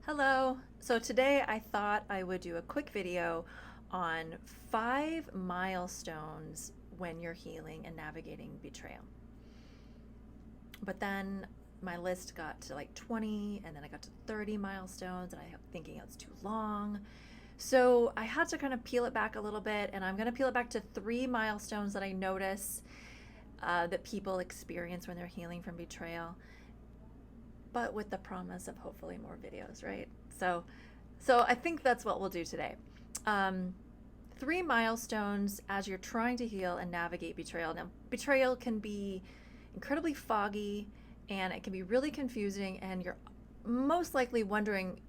Hello. So today I thought I would do a quick video on 5 milestones when you're healing and navigating betrayal. But then my list got to like 20 and then I got to 30 milestones and I kept thinking it was too long. So I had to kind of peel it back a little bit, and I'm going to peel it back to 3 milestones that I notice that people experience when they're healing from betrayal, but with the promise of hopefully more videos, right? So I think that's what we'll do today. 3 milestones as you're trying to heal and navigate betrayal. Now, betrayal can be incredibly foggy and it can be really confusing, and you're most likely wondering,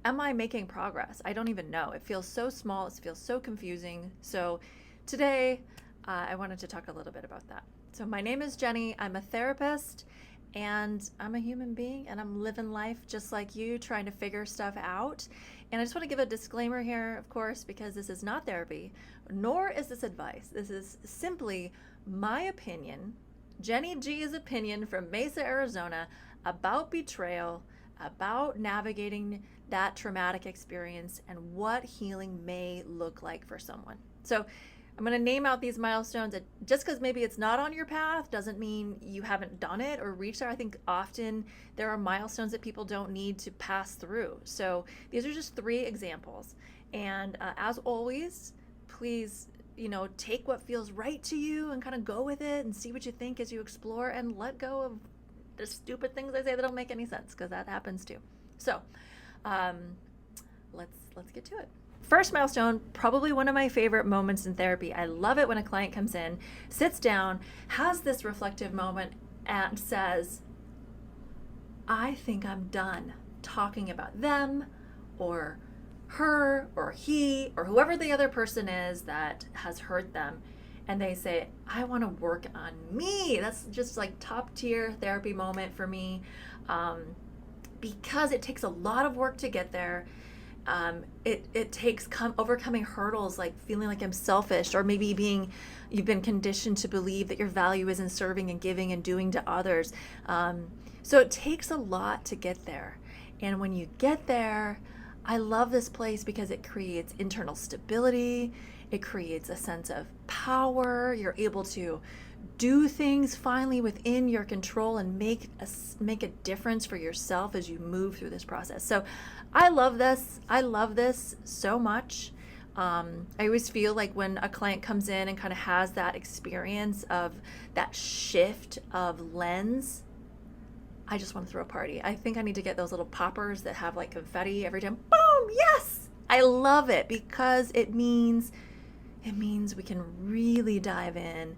am I making progress? I don't even know. It feels so small. It feels so confusing. So today, I wanted to talk a little bit about that. So my name is Jeni. I'm a therapist and I'm a human being and I'm living life just like you, trying to figure stuff out. And I just want to give a disclaimer here, of course, because this is not therapy, nor is this advice. This is simply my opinion, Jeni G's opinion from Mesa, Arizona, about betrayal, about navigating that traumatic experience, and what healing may look like for someone. So I'm going to name out these milestones. Just because maybe it's not on your path doesn't mean you haven't done it or reached there. I think often there are milestones that people don't need to pass through. So these are just 3 examples. And as always, please, take what feels right to you and kind of go with it and see what you think as you explore, and let go of the stupid things I say that don't make any sense, because that happens too. So let's get to it. First milestone, probably one of my favorite moments in therapy. I love it when a client comes in, sits down, has this reflective moment, and says, I think I'm done talking about them or her or he or whoever the other person is that has hurt them. And they say, I want to work on me. That's just like top tier therapy moment for me, because it takes a lot of work to get there. It takes overcoming hurdles, like feeling like I'm selfish, or maybe you've been conditioned to believe that your value is in serving and giving and doing to others. So it takes a lot to get there. And when you get there, I love this place because it creates internal stability. It creates a sense of power. You're able to do things finally within your control and make a difference for yourself as you move through this process. So I love this. I love this so much. I always feel like when a client comes in and kind of has that experience of that shift of lens, I just want to throw a party. I think I need to get those little poppers that have like confetti every time. Boom! Yes! I love it because it means we can really dive in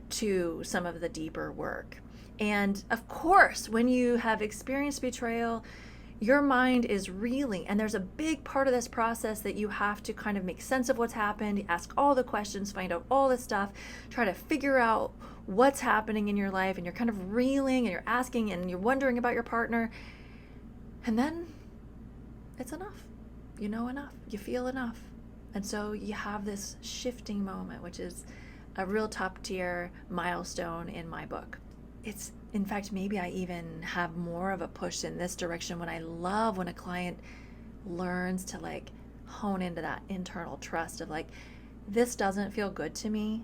to some of the deeper work. And of course, when you have experienced betrayal, your mind is reeling, and there's a big part of this process that you have to kind of make sense of what's happened, ask all the questions, find out all this stuff, try to figure out what's happening in your life, and you're kind of reeling and you're asking and you're wondering about your partner. And then it's enough. You know enough. You feel enough. And so you have this shifting moment, which is a real top tier milestone in my book. It's, in fact, maybe I even have more of a push in this direction when I love when a client learns to like hone into that internal trust of like, this doesn't feel good to me.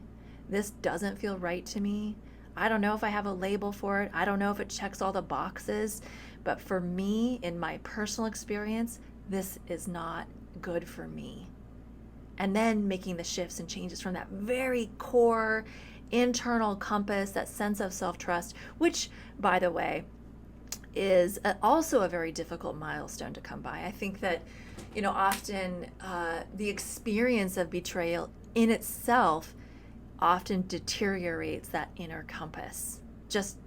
This doesn't feel right to me. I don't know if I have a label for it. I don't know if it checks all the boxes, but for me, in my personal experience, this is not good for me. And then making the shifts and changes from that very core internal compass, that sense of self-trust, which, by the way, is also a very difficult milestone to come by. I think that, often the experience of betrayal in itself often deteriorates that inner compass. Just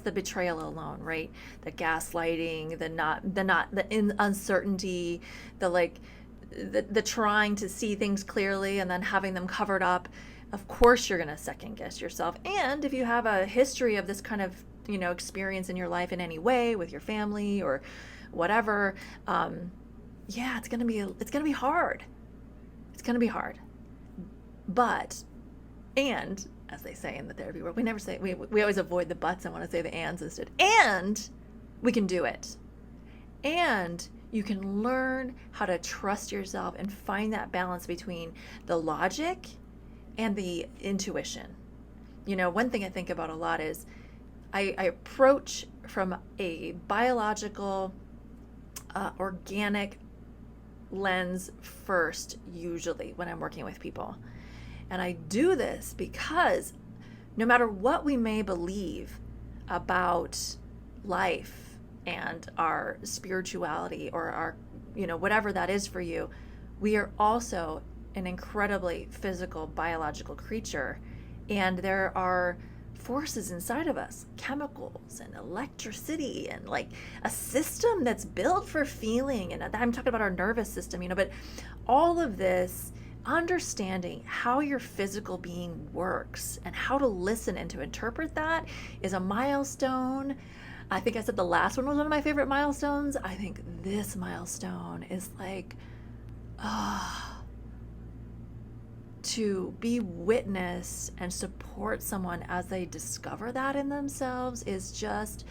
the betrayal alone, right? The gaslighting, the uncertainty, the trying to see things clearly and then having them covered up. Of course you're going to second guess yourself. And if you have a history of this kind of, experience in your life in any way with your family or whatever, it's going to be hard. It's going to be hard. But, and as they say in the therapy world, we always avoid the buts. I want to say the ands instead. And we can do it. And You can learn how to trust yourself and find that balance between the logic and the intuition. One thing I think about a lot is I approach from a biological, organic lens first, usually when I'm working with people. And I do this because no matter what we may believe about life and our spirituality or our, whatever that is for you, we are also an incredibly physical, biological creature. And there are forces inside of us, chemicals and electricity and like a system that's built for feeling. And I'm talking about our nervous system, but all of this, understanding how your physical being works and how to listen and to interpret that is a milestone. I think I said the last one was one of my favorite milestones. I think this milestone is like, to be witness and support someone as they discover that in themselves is just,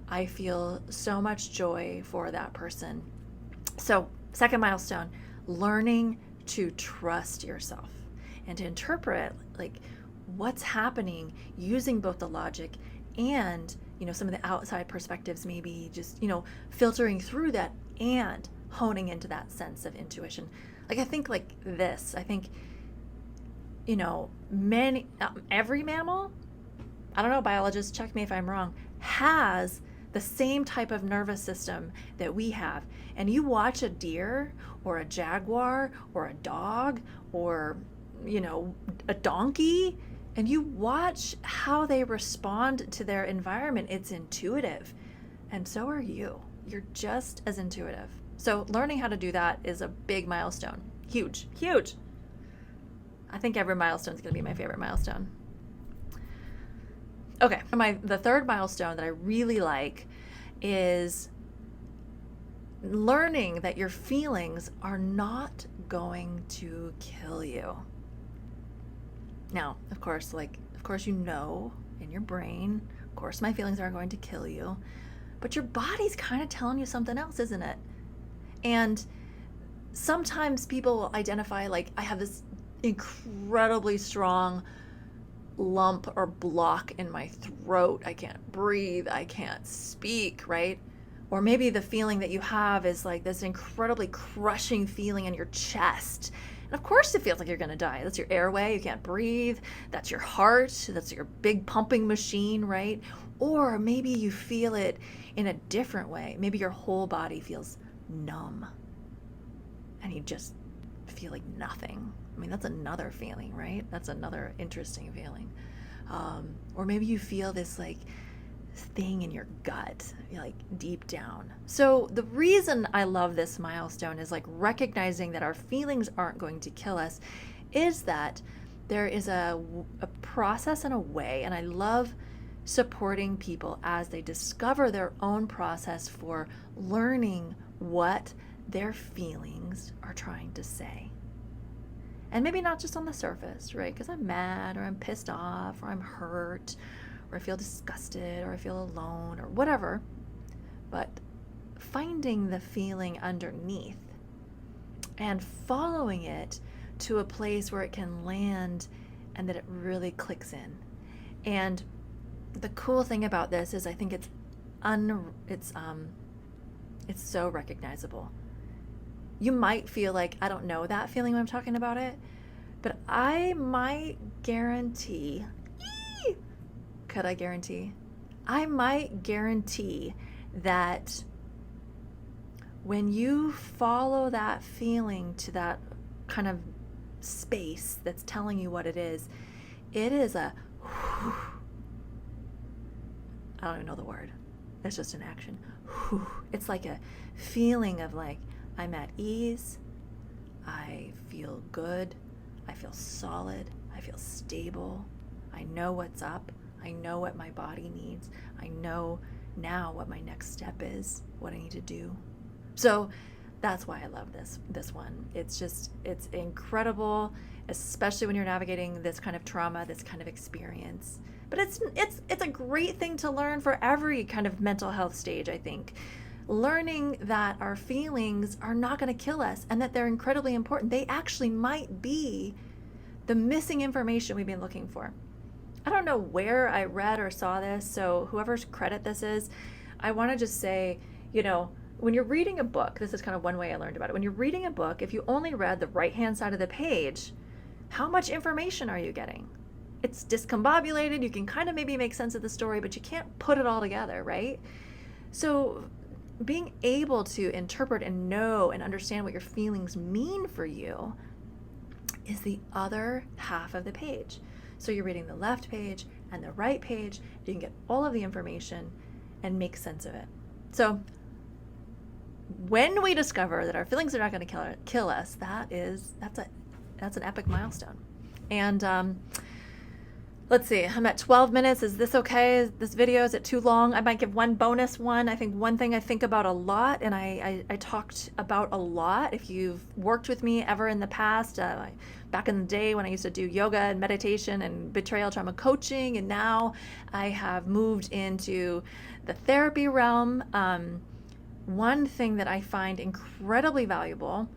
I feel so much joy for that person. So, second milestone, learning to trust yourself and to interpret like what's happening using both the logic and, some of the outside perspectives, maybe just, filtering through that and honing into that sense of intuition. Like, I think like this, every mammal, I don't know, biologists, check me if I'm wrong, has the same type of nervous system that we have. And you watch a deer or a jaguar or a dog or, a donkey, and you watch how they respond to their environment. It's intuitive. And so are you. You're just as intuitive. So learning how to do that is a big milestone. Huge, huge. I think every milestone is going to be my favorite milestone. Okay, the third milestone that I really like is learning that your feelings are not going to kill you. Now, of course, in your brain, of course my feelings aren't going to kill you, but your body's kind of telling you something else, isn't it? And sometimes people will identify like, I have this incredibly strong lump or block in my throat. I can't breathe. I can't speak, right? Or maybe the feeling that you have is like this incredibly crushing feeling in your chest. And of course it feels like you're going to die. That's your airway. You can't breathe. That's your heart. That's your big pumping machine, right? Or maybe you feel it in a different way. Maybe your whole body feels numb and you just feel like nothing. I mean, that's another feeling, right? That's another interesting feeling. Or maybe you feel this like thing in your gut, like deep down. So the reason I love this milestone is like recognizing that our feelings aren't going to kill us is that there is a process and a way, and I love supporting people as they discover their own process for learning what their feelings are trying to say. And maybe not just on the surface, right? Because I'm mad or I'm pissed off or I'm hurt or I feel disgusted or I feel alone or whatever. But finding the feeling underneath and following it to a place where it can land and that it really clicks in. And the cool thing about this is I think it's so recognizable. You might feel like I don't know that feeling when I'm talking about it, but I might guarantee, could I guarantee? I might guarantee that when you follow that feeling to that kind of space that's telling you what it is a, I don't even know the word. It's just an action. It's like a feeling of like, I'm at ease, I feel good, I feel solid, I feel stable, I know what's up, I know what my body needs, I know now what my next step is, what I need to do. So that's why I love this one. It's incredible, especially when you're navigating this kind of trauma, this kind of experience. But it's a great thing to learn for every kind of mental health stage, I think. learning that our feelings are not going to kill us and that they're incredibly important. They actually might be the missing information we've been looking for. I don't know where I read or saw this, so whoever's credit this is, I want to just say, when you're reading a book, this is kind of one way I learned about it. When you're reading a book, if you only read the right-hand side of the page, how much information are you getting? It's discombobulated. You can kind of maybe make sense of the story, but you can't put it all together, right? So being able to interpret and know and understand what your feelings mean for you is the other half of the page. So you're reading the left page and the right page. You can get all of the information and make sense of it. So when we discover that our feelings are not going to kill us, that's an epic milestone. And let's see, I'm at 12 minutes. Is this okay? This video, is it too long? I might give one bonus one. I think one thing I think about a lot, and I talked about a lot. If you've worked with me ever in the past, back in the day when I used to do yoga and meditation and betrayal trauma coaching, and now I have moved into the therapy realm. One thing that I find incredibly valuable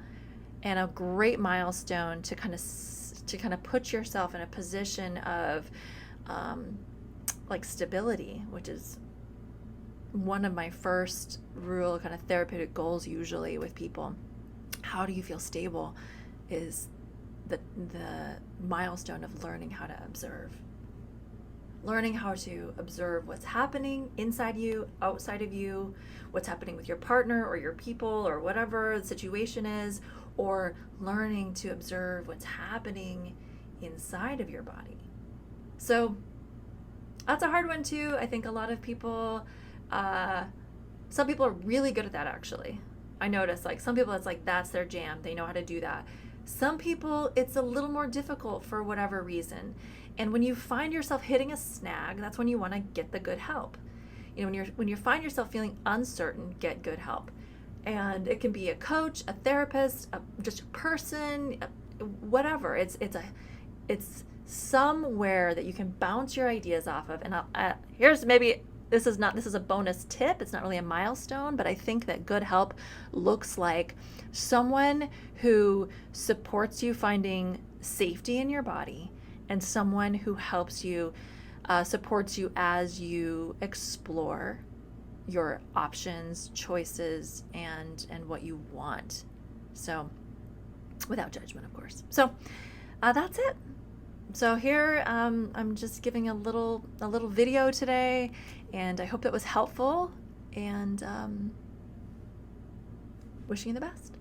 and a great milestone to kind of put yourself in a position of like stability, which is one of my first real kind of therapeutic goals usually with people. How do you feel stable is the milestone of learning how to observe. Learning how to observe what's happening inside you, outside of you, what's happening with your partner or your people or whatever the situation is, or learning to observe what's happening inside of your body. So that's a hard one too. I think a lot of people, some people are really good at that actually. I notice like some people it's like that's their jam. They know how to do that. Some people it's a little more difficult for whatever reason. And when you find yourself hitting a snag, that's when you want to get the good help. When you find yourself feeling uncertain, get good help. And it can be a coach, a therapist, just a person, whatever. It's somewhere that you can bounce your ideas off of. And this is a bonus tip. It's not really a milestone, but I think that good help looks like someone who supports you finding safety in your body and someone who helps you, supports you as you explore your options, choices, and what you want. So without judgment, of course. So that's it. So here I'm just giving a little video today, and I hope it was helpful, and wishing you the best.